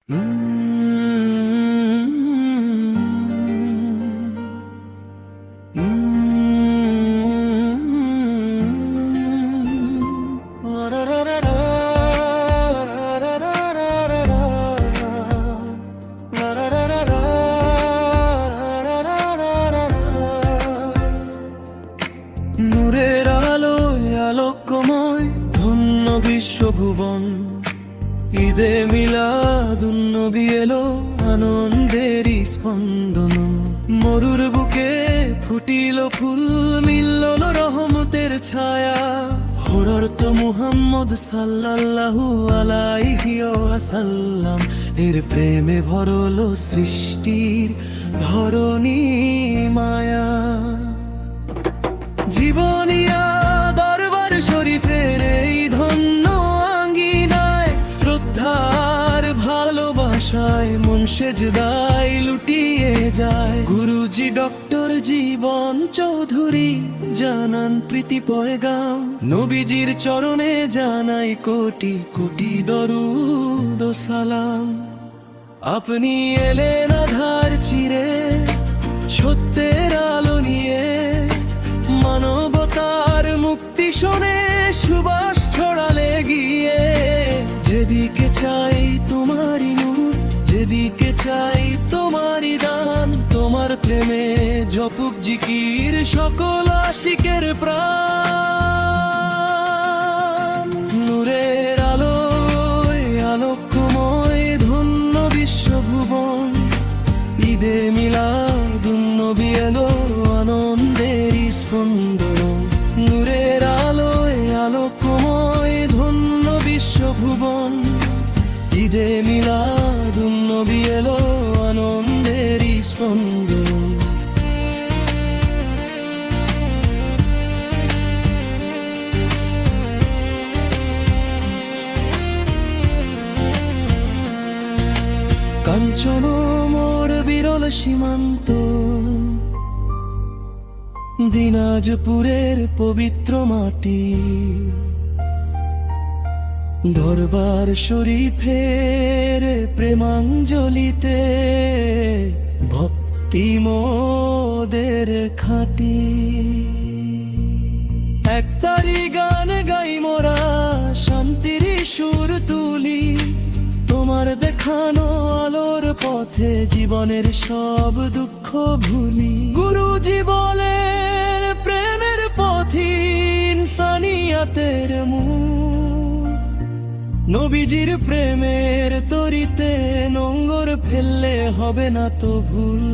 নূরের আলোয় আলোকময় ধন্য বিশ্বভুবন, ঈদে মিলাদুন্নবী এলো আনন্দের স্পন্দন। মরুর বুকে ফুটিল ফুল, মিলল রহমতের ছায়া, হরত মুহাম্মদ সাল্লাল্লাহু আলাইহি ওয়াসাল্লাম। এর প্রেমে ভরল সৃষ্টির ধরণী মায়া। জীবনিয়া দরবার শরীফের এই ধন্য আঙ্গিনায়, শ্রদ্ধার ভালোবাসায় মন সেজদায় লুটিয়ে যায়। গুরুজি ডক্টর জীবন চৌধুরী জানান প্রীতি পয়গাম, নবীজির চরণে জানাই কোটি কোটি দরুদ ও সালাম। আপনি এলেন আধার চিরে সত্যের আলো নিয়ে, মানবতার মুক্তি শোনে সুবাস ছড়ালে গিয়ে। যেদিকে চাই তোমারই নূর, যেদিকে চাই তোমারই দান, তোমার প্রেমে জপুক জিকির সকল আশিকের প্রাণ। নূরের আলোয় আলোকময় ধন্য বিশ্বভুবন, ঈদে মিলাদুন্নবী এলো আনন্দের স্পন্দন। নূরের আলোয় আলোকময় ধন্য বিশ্বভুবন, ঈদে মিলাদুন্নবী এলো আনন্দের স্পন্দন। কাঞ্চন মোর বিরল সীমান্ত, দিনাজপুরের পবিত্র মাটি, দরবার শরীফের প্রেমাঞ্জলিতে ভক্তি মোদের খাঁটি। একতারি গান গাই মোরা শান্তির সুর তুলি, তোমার দেখানো আলোর পথে জীবনের সব দুঃখ ভুলি। গুরুজি বলেন প্রেমের পথই ইনসানিয়াতের মূল, নবীজির প্রেমের তরিতে নোঙ্গর ফেললে হবে না তো ভুল।